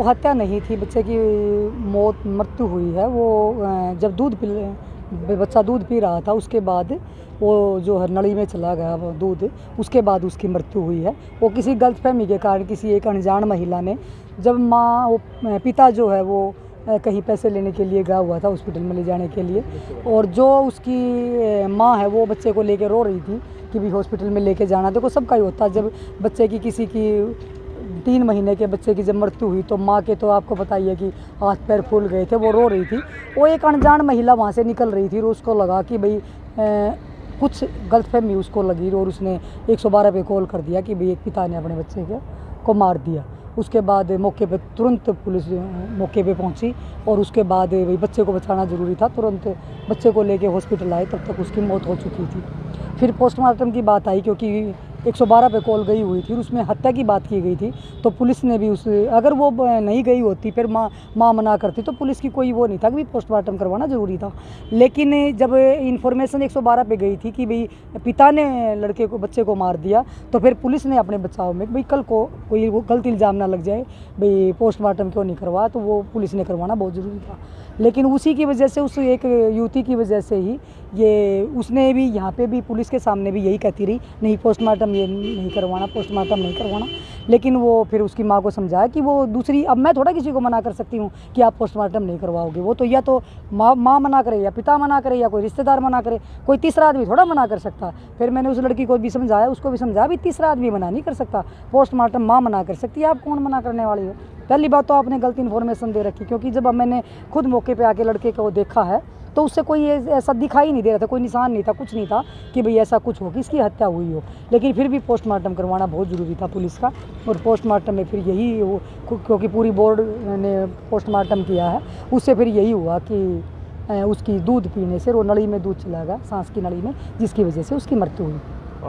हत्या नहीं थी, बच्चे की मृत्यु हुई है। वो जब बच्चा दूध पी रहा था, उसके बाद वो जो है नली में चला गया वो दूध, उसके बाद उसकी मृत्यु हुई है। वो किसी गलतफहमी के कारण किसी एक अनजान महिला ने, जब पिता जो है वो कहीं पैसे लेने के लिए गया हुआ था हॉस्पिटल में ले जाने के लिए, और जो उसकी माँ है वो बच्चे को लेके रो रही थी कि भी हॉस्पिटल में लेके जाना। देखो सबका ही होता है, जब बच्चे की किसी की 3 महीने के बच्चे की जब मृत्यु हुई तो माँ के तो आपको पता ही है कि हाथ पैर फूल गए थे, वो रो रही थी। वो एक अनजान महिला वहाँ से निकल रही थी और उसको लगा कि भाई कुछ गलतफहमी उसको लगी, और उसने 112 पे कॉल कर दिया कि भाई एक पिता ने अपने बच्चे को मार दिया। उसके बाद मौके पे तुरंत पुलिस मौके पे पहुंची, और उसके बाद भाई बच्चे को बचाना ज़रूरी था, तुरंत बच्चे को लेके हॉस्पिटल आए, तब तक उसकी मौत हो चुकी थी। फिर पोस्टमार्टम की बात आई, क्योंकि 112 पे कॉल गई हुई थी, उसमें हत्या की बात की गई थी, तो पुलिस ने भी अगर वो नहीं गई होती, फिर माँ मना करती, तो पुलिस की कोई वो नहीं था कि पोस्टमार्टम करवाना ज़रूरी था। लेकिन जब इन्फॉर्मेशन 112 पे गई थी कि भाई पिता ने बच्चे को मार दिया, तो फिर पुलिस ने अपने बचाव में भाई कल को कोई वो गलत इल्ज़ाम ना लग जाए, भाई पोस्टमार्टम क्यों नहीं करवाया, तो वो पुलिस ने करवाना बहुत ज़रूरी था। लेकिन उसी की वजह से, उस एक युवती की वजह से ही ये उसने भी यहाँ पे भी पुलिस के सामने भी यही कहती रही, नहीं पोस्टमार्टम ये नहीं करवाना, पोस्टमार्टम नहीं करवाना। लेकिन वो फिर उसकी माँ को समझाया कि वो दूसरी, अब मैं थोड़ा किसी को मना कर सकती हूँ कि आप पोस्टमार्टम नहीं करवाओगे, वो तो या तो माँ मना करे, या पिता मना करे, या कोई रिश्तेदार मना करे, कोई तीसरा आदमी थोड़ा मना कर सकता। फिर मैंने उस लड़की को भी समझाया, उसको भी समझाया भी तीसरा आदमी मना नहीं कर सकता, पोस्टमार्टम माँ मना कर सकती है, आप कौन मना करने वाली हो। पहली बात तो आपने गलत इन्फॉर्मेशन दे रखी, क्योंकि जब मैंने खुद मौके पे आके लड़के को देखा है तो उससे कोई ऐसा दिखाई नहीं दे रहा था, कोई निशान नहीं था, कुछ नहीं था कि भाई ऐसा कुछ हो कि इसकी हत्या हुई हो। लेकिन फिर भी पोस्टमार्टम करवाना बहुत ज़रूरी था पुलिस का, और पोस्टमार्टम में फिर यही हो, क्योंकि पूरी बोर्ड ने पोस्टमार्टम किया है, उससे फिर यही हुआ कि उसकी दूध पीने से वो नली में दूध चला गया, सांस की नली में, जिसकी वजह से उसकी मृत्यु हुई।